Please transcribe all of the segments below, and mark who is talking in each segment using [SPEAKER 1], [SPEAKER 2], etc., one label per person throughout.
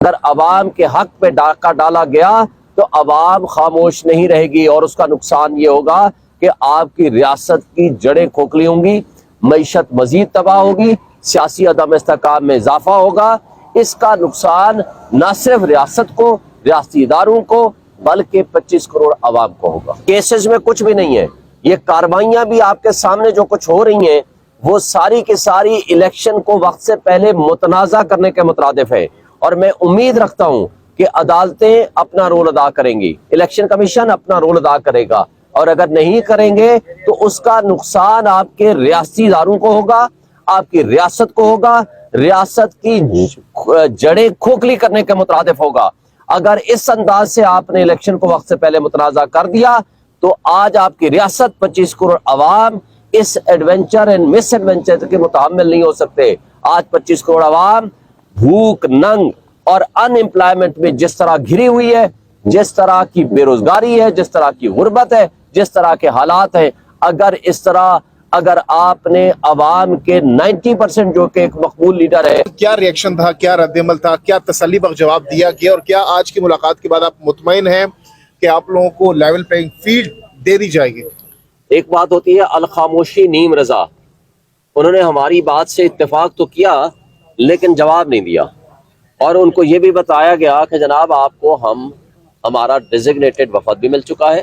[SPEAKER 1] اگر عوام کے حق پہ ڈاکہ ڈالا گیا تو عوام خاموش نہیں رہے گی، اور اس کا نقصان یہ ہوگا کہ آپ کی ریاست کی جڑیں کھوکھلی ہوں گی، معیشت مزید تباہ ہوگی، سیاسی عدم استحکام میں اضافہ ہوگا۔ اس کا نقصان نہ صرف ریاست کو، ریاستی اداروں کو، بلکہ 25 کروڑ عوام کو ہوگا۔ کیسز میں کچھ بھی نہیں ہے، یہ کارروائیاں بھی آپ کے سامنے جو کچھ ہو رہی ہیں وہ ساری کی ساری الیکشن کو وقت سے پہلے متنازع کرنے کے مترادف ہے، اور میں امید رکھتا ہوں کہ عدالتیں اپنا رول ادا کریں گی، الیکشن کمیشن اپنا رول ادا کرے گا، اور اگر نہیں کریں گے تو اس کا نقصان آپ کے ریاستی اداروں کو ہوگا، آپ کی ریاست کو ہوگا، ریاست کی جڑیں کھوکھلی کرنے کے مترادف ہوگا۔ اگر اس انداز سے آپ نے الیکشن کو وقت سے پہلے متنازع کر دیا تو آج آپ کی ریاست 25 کروڑ عوام اس ایڈونچر اینڈ مس ایڈونچر کے متحمل نہیں ہو سکتے۔ آج 25 کروڑ عوام بھوک، ننگ اور ان امپلائمنٹ میں جس طرح گھری ہوئی ہے، جس طرح کی بے روزگاری ہے، جس طرح کی غربت ہے، جس طرح کے حالات ہیں، اگر آپ نے عوام کے 90% جو کہ ایک مقبول لیڈر ہے۔
[SPEAKER 2] کیا ریئیکشن تھا، کیا رد عمل تھا، کیا تسلی بخش جواب دیا گیا، اور کیا آج کی ملاقات کے بعد آپ مطمئن ہیں کہ آپ لوگوں کو لیول پلینگ فیلڈ دے دی جائے گی؟
[SPEAKER 1] ایک بات ہوتی ہے الخاموشی نیم رضا، انہوں نے ہماری بات سے اتفاق تو کیا لیکن جواب نہیں دیا، اور ان کو یہ بھی بتایا گیا کہ جناب آپ کو ہمارا ڈیزگنیٹڈ وفد بھی مل چکا ہے،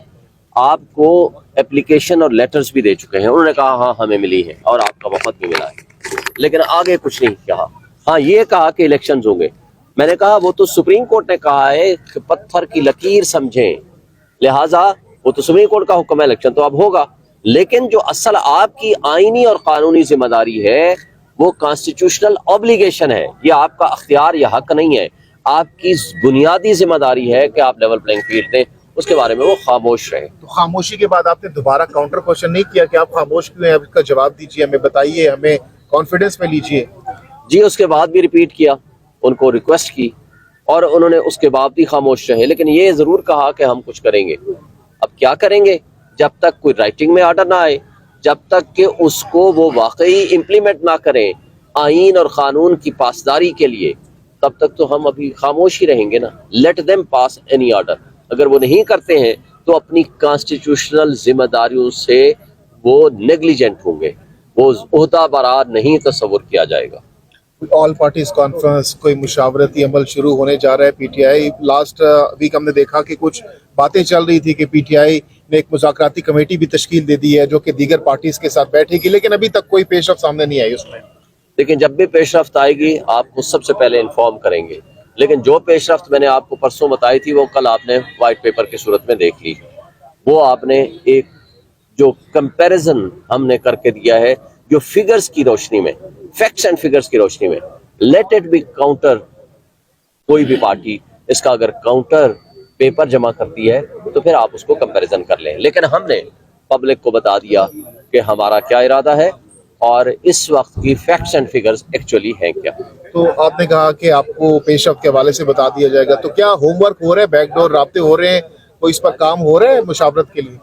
[SPEAKER 1] آپ کو اپلیکیشن اور لیٹرز بھی دے چکے ہیں۔ انہوں نے کہا ہاں ہمیں ملی ہے اور آپ کا وفد بھی ملا ہے، لیکن آگے کچھ نہیں کہا۔ ہاں یہ کہا کہ الیکشنز ہوں گے، میں نے کہا وہ تو سپریم کورٹ نے کہا ہے کہ پتھر کی لکیر سمجھیں، لہٰذا وہ تو سپریم کورٹ کا حکم ہے، الیکشن تو اب ہوگا، لیکن جو اصل آپ کی آئینی اور قانونی ذمہ داری ہے وہ کانسٹیٹیوشنل اوبلیگیشن ہے، یہ آپ کا اختیار یا حق نہیں ہے، آپ کی بنیادی ذمہ داری ہے کہ آپ لیول پلینگ فیلڈ دیں، اس کے بارے میں وہ خاموش رہے۔
[SPEAKER 2] تو خاموشی کے بعد آپ نے دوبارہ کاؤنٹر کوشچن نہیں کیا کہ آپ خاموش کیوں ہیں؟ اب اس کا جواب دیجیے، ہمیں بتائیے، ہمیں کانفیڈنس میں لیجیے۔
[SPEAKER 1] جی اس کے بعد بھی ریپیٹ کیا، ان کو ریکویسٹ کی، اور انہوں نے اس کے بعد بھی خاموش رہے، لیکن یہ ضرور کہا کہ ہم کچھ کریں گے۔ اب کیا کریں گے؟ جب تک کوئی رائٹنگ میں آرڈر نہ آئے، جب تک کہ اس کو وہ واقعی امپلیمنٹ نہ کریں آئین اور قانون کی پاسداری کے لیے، تب تک تو ہم ابھی خاموش ہی رہیں گے نا۔ لیٹ دیم پاس اینی آرڈر، اگر وہ نہیں کرتے ہیں تو اپنی کانسٹیٹیوشنل ذمہ داریوں سے وہ نیگلیجنٹ ہوں گے، وہ عہدہ برار نہیں تصور کیا جائے گا۔
[SPEAKER 2] آل پارٹیز کانفرنس، کوئی مشاورتی عمل شروع ہونے جا رہا ہے P T I? Last week ہم نے دیکھا کہ کچھ باتیں چل رہی تھی کہ پی ٹی آئی نے ایک مذاکراتی کمیٹی بھی تشکیل دے دی ہے جو کہ دیگر پارٹیز کے ساتھ بیٹھے گی، لیکن ابھی تک کوئی پیش رفت سامنے نہیں آئی اس میں۔
[SPEAKER 1] لیکن جب بھی پیش رفت آئے گی آپ کو سب سے پہلے انفارم کریں گے، لیکن جو پیش رفت میں نے آپ کو پرسوں بتائی تھی وہ کل آپ نے وائٹ پیپر کی صورت میں دیکھ لی، وہ آپ نے ایک جو کمپیریزن ہم نے کر کے دیا ہے جو فگرز کی روشنی میں، فیکٹس اینڈ فگرز کی روشنی میں، لیٹ اٹ بی کاؤنٹر، کوئی بھی پارٹی اس کا اگر کاؤنٹر پیپر جمع کرتی ہے تو پھر آپ اس کو کمپیریزن کر لیں، لیکن ہم نے پبلک کو بتا دیا کہ ہمارا کیا ارادہ ہے اور اس وقت کی فیکٹس اینڈ فگرز ایکچولی ہیں کیا۔
[SPEAKER 2] تو آپ نے کہا کہ آپ کو پیش رفت کے حوالے سے بتا دیا جائے گا، تو کیا ہوم ورک ہو رہا ہے، بیک ڈور رابطے ہو رہے ہیں، کوئی اس پر کام ہو رہا ہے مشاورت کے لیے؟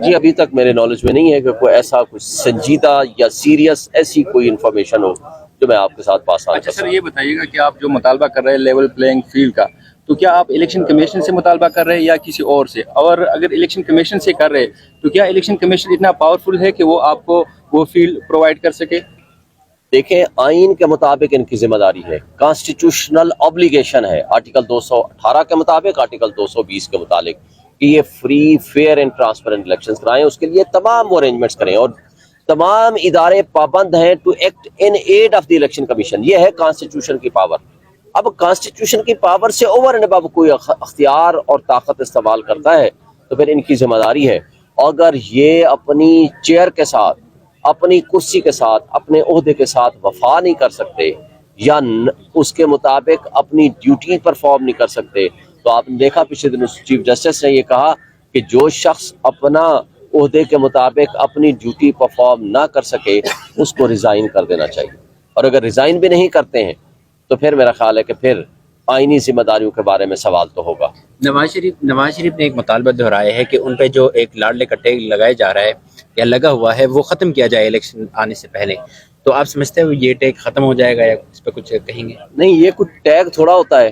[SPEAKER 1] جی ابھی تک میرے نالج میں نہیں ہے کہ کوئی ایسا کچھ سنجیدہ یا سیریس ایسی کوئی انفارمیشن ہو جو میں آپ کے ساتھ پاس آ
[SPEAKER 3] اچھا سر یہ بتائیے گا کہ آپ جو مطالبہ کر رہے ہیں لیول پلینگ فیلڈ کا، تو کیا آپ الیکشن کمیشن سے مطالبہ کر رہے ہیں یا کسی اور سے؟ اور اگر الیکشن کمیشن سے کر رہے ہیں تو کیا الیکشن کمیشن اتنا پاورفل ہے کہ وہ آپ کو وہ فیلڈ پرووائڈ کر سکے؟
[SPEAKER 1] دیکھیں آئین کے مطابق ان کی ذمہ داری ہے، کانسٹیٹیوشنل اوبلیگیشن ہے، آرٹیکل 218 کے مطابق، آرٹیکل 220 کے متعلق کہ یہ free, fair and transparent elections کرائیں، اس کے لیے تمام ارینجمنٹس کریں، اور تمام ادارے پابند ہیں to act in aid of the election commission, یہ ہے کانسٹیٹیوشن کی پاور۔ اب کانسٹیٹیوشن کی پاور سے اوور اینڈ ابو کوئی اختیار اور طاقت استعمال کرتا ہے تو پھر ان کی ذمہ داری ہے، اگر یہ اپنی چیئر کے ساتھ، اپنی کرسی کے ساتھ، اپنے عہدے کے ساتھ وفا نہیں کر سکتے یا اس کے مطابق اپنی ڈیوٹی پرفارم نہیں کر سکتے، تو آپ نے دیکھا پچھلے دن چیف جسٹس نے یہ کہا کہ جو شخص اپنا عہدے کے مطابق اپنی ڈیوٹی پرفارم نہ کر سکے اس کو ریزائن کر دینا چاہیے، اور اگر ریزائن بھی نہیں کرتے ہیں تو پھر میرا خیال ہے کہ پھر آئینی ذمہ داریوں کے بارے میں سوال تو ہوگا۔
[SPEAKER 4] نواز شریف نے ایک مطالبہ دہرایا ہے کہ ان پہ جو ایک لاڈلے کا ٹیگ لگایا جا رہا ہے یا لگا ہوا ہے وہ ختم کیا جائے الیکشن آنے سے پہلے، تو آپ سمجھتے ہیں یہ ٹیگ ختم ہو جائے گا یا اس پہ کچھ کہیں گے؟
[SPEAKER 1] نہیں، یہ کوئی ٹیگ تھوڑا ہوتا ہے،